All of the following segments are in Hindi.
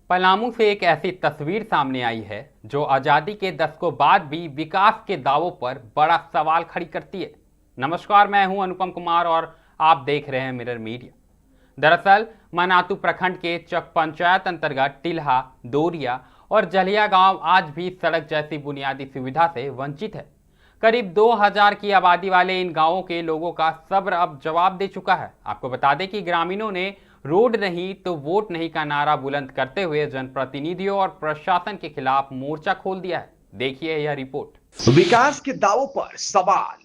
पलामू से एक ऐसी तस्वीर सामने आई है जो आज़ादी के दशकों बाद भी विकास के दावों पर बड़ा सवाल खड़ी करती है। नमस्कार, मैं हूं अनुपम कुमार और आप देख रहे हैं मिरर मीडिया। दरअसल मनातू प्रखंड के चक पंचायत अंतर्गत टिल्हा, दोरिया और जलिया गांव आज भी सड़क जैसी बुनियादी सुविधा से वंचित है। करीब 2000 की आबादी वाले इन गांवों के लोगों का सब्र अब जवाब दे चुका है। आपको बता दें कि ग्रामीणों ने रोड नहीं तो वोट नहीं का नारा बुलंद करते हुए जनप्रतिनिधियों और प्रशासन के खिलाफ मोर्चा खोल दिया है। देखिए यह रिपोर्ट। विकास के दावों पर सवाल,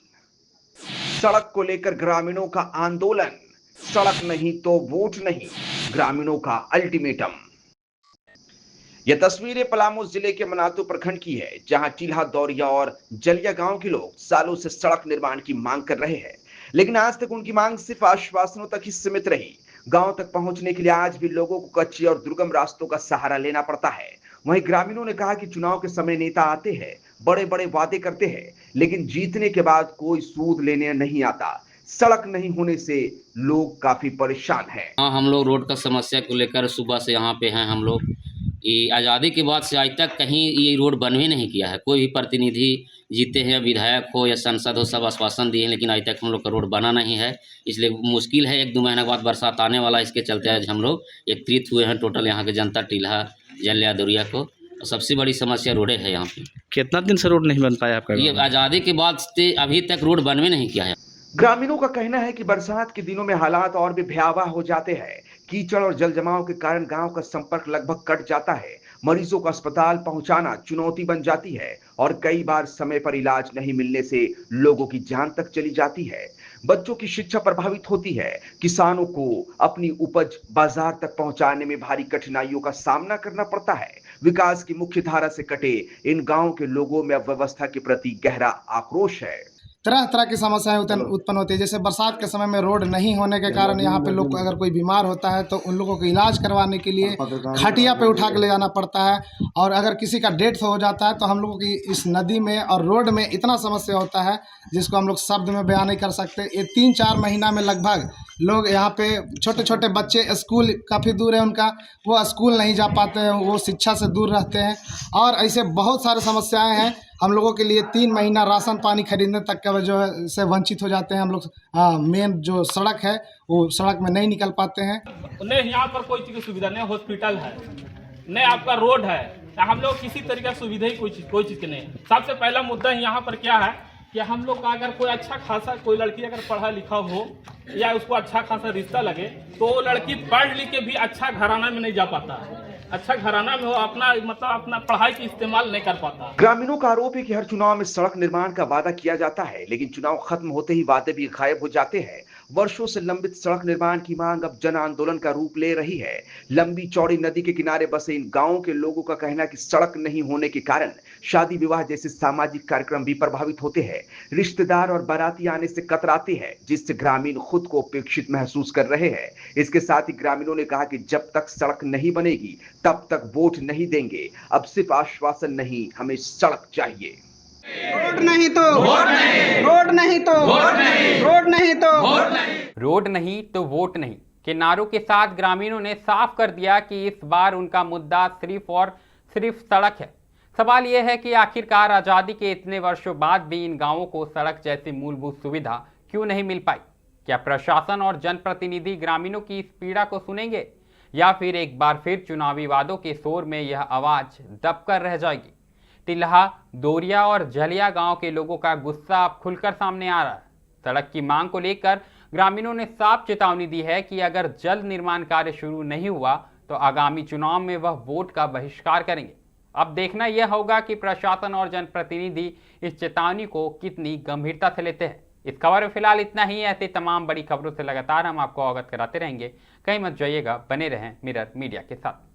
सड़क को लेकर ग्रामीणों का आंदोलन, सड़क नहीं तो वोट नहीं, ग्रामीणों का अल्टीमेटम। यह तस्वीरें पलामू जिले के मनातू प्रखंड की है, जहां टिल्हा, दौरिया और जलिया गांव के लोग सालों से सड़क निर्माण की मांग कर रहे हैं, लेकिन आज तक उनकी मांग सिर्फ आश्वासनों तक ही सीमित रही। गांव तक पहुंचने के लिए आज भी लोगों को कच्चे और दुर्गम रास्तों का सहारा लेना पड़ता है। वहीं ग्रामीणों ने कहा कि चुनाव के समय नेता आते हैं, बड़े बड़े वादे करते हैं, लेकिन जीतने के बाद कोई सूद लेने नहीं आता। सड़क नहीं होने से लोग काफी परेशान हैं। हाँ, हम लोग रोड का समस्या को लेकर सुबह से यहाँ पे हैं। हम लोग ये आज़ादी के बाद से आज तक कहीं ये रोड बन भी नहीं किया है। कोई भी प्रतिनिधि जीते हैं, विधायक हो या सांसद हो, सब आश्वासन दिए हैं, लेकिन आज तक हम लोग का रोड बना नहीं है। इसलिए मुश्किल है। 1-2 महीने बाद बरसात आने वाला है, इसके चलते आज हम लोग एकत्रित हुए हैं टोटल यहाँ के जनता टिल्हा, जलिया, दोरिया को। सबसे बड़ी समस्या रोडे है यहाँ पे। कितना दिन से रोड नहीं बन पाया आपका? ये आज़ादी के बाद से अभी तक रोड बन भी नहीं किया है। ग्रामीणों का कहना है कि बरसात के दिनों में हालात और भी भयावह हो जाते हैं। कीचड़ और जल जमाव के कारण गांव का संपर्क लगभग कट जाता है। मरीजों को अस्पताल पहुंचाना चुनौती बन जाती है और कई बार समय पर इलाज नहीं मिलने से लोगों की जान तक चली जाती है। बच्चों की शिक्षा प्रभावित होती है। किसानों को अपनी उपज बाजार तक पहुंचाने में भारी कठिनाइयों का सामना करना पड़ता है। विकास की मुख्य धारा से कटे इन गांवों के लोगों में अव्यवस्था के प्रति गहरा आक्रोश है। तरह तरह की समस्याएं उत्पन्न होती है। जैसे बरसात के समय में रोड नहीं होने के कारण यहाँ पे लोग अगर कोई बीमार होता है तो उन लोगों को इलाज करवाने के लिए खटिया पे उठा के ले जाना पड़ता है, और अगर किसी का डेथ हो जाता है तो हम लोगों की इस नदी में और रोड में इतना समस्या होता है जिसको हम लोग शब्द में बयान नहीं कर सकते। ये 3-4 महीना में लगभग लोग यहाँ पे छोटे छोटे बच्चे, स्कूल काफ़ी दूर है उनका, वो स्कूल नहीं जा पाते हैं, वो शिक्षा से दूर रहते हैं, और ऐसे बहुत सारे समस्याएं हैं। हम लोगों के लिए 3 महीना राशन पानी खरीदने तक का जो है से वंचित हो जाते हैं हम लोग। मेन जो सड़क है वो सड़क में नहीं निकल पाते हैं। नहीं, यहाँ पर कोई चीज़ की सुविधा नहीं, हॉस्पिटल है नहीं, आपका रोड है, हम लोग किसी तरीके की सुविधा ही कोई चीज़ की नहीं। सबसे पहला मुद्दा यहाँ पर क्या है कि हम लोग का अगर कोई अच्छा खासा कोई लड़की अगर पढ़ा लिखा हो या उसको अच्छा खासा रिश्ता लगे तो वो लड़की पढ़ लिख के भी अच्छा घराना में नहीं जा पाता है। अच्छा घराना में हो अपना पढ़ाई की इस्तेमाल नहीं कर पाता। ग्रामीणों का आरोप है कि हर चुनाव में सड़क निर्माण का वादा किया जाता है, लेकिन चुनाव खत्म होते ही वादे भी गायब हो जाते हैं। वर्षों से लंबित सड़क निर्माण की मांग अब जन आंदोलन का रूप ले रही है। लंबी चौड़ी नदी के किनारे बसे इन गांवों के लोगों का कहना है कि सड़क नहीं होने के कारण शादी विवाह जैसे सामाजिक कार्यक्रम भी प्रभावित होते हैं। रिश्तेदार और बाराती आने से कतराते हैं, जिससे ग्रामीण खुद को उपेक्षित महसूस कर रहे हैं। इसके साथ ही ग्रामीणों ने कहा कि जब तक सड़क नहीं बनेगी तब तक वोट नहीं देंगे। अब सिर्फ आश्वासन नहीं, हमें सड़क चाहिए। रोड नहीं तो वोट नहीं, रोड नहीं तो वोट नहीं, रोड नहीं तो वोट नहीं, रोड नहीं तो वोट नहीं के नारों के साथ ग्रामीणों ने साफ कर दिया कि इस बार उनका मुद्दा सिर्फ और सिर्फ सड़क है। सवाल यह है कि आखिरकार आज़ादी के इतने वर्षों बाद भी इन गांवों को सड़क जैसी मूलभूत सुविधा क्यों नहीं मिल पाई? क्या प्रशासन और जनप्रतिनिधि ग्रामीणों की इस पीड़ा को सुनेंगे, या फिर एक बार फिर चुनावी वादों के शोर में यह आवाज दबकर रह जाएगी? टिल्हा, दोरिया और जलिया गांव के लोगों का गुस्सा अब खुलकर सामने आ रहा है। सड़क की मांग को लेकर ग्रामीणों ने साफ चेतावनी दी है कि अगर जल्द निर्माण कार्य शुरू नहीं हुआ तो आगामी चुनाव में वह वोट का बहिष्कार करेंगे। अब देखना यह होगा कि प्रशासन और जनप्रतिनिधि इस चेतावनी को कितनी गंभीरता से लेते हैं। इस खबर में फिलहाल इतना ही। ऐसी तमाम बड़ी खबरों से लगातार हम आपको अवगत कराते रहेंगे। कहीं मत जाइएगा, बने रहें मिरर मीडिया के साथ।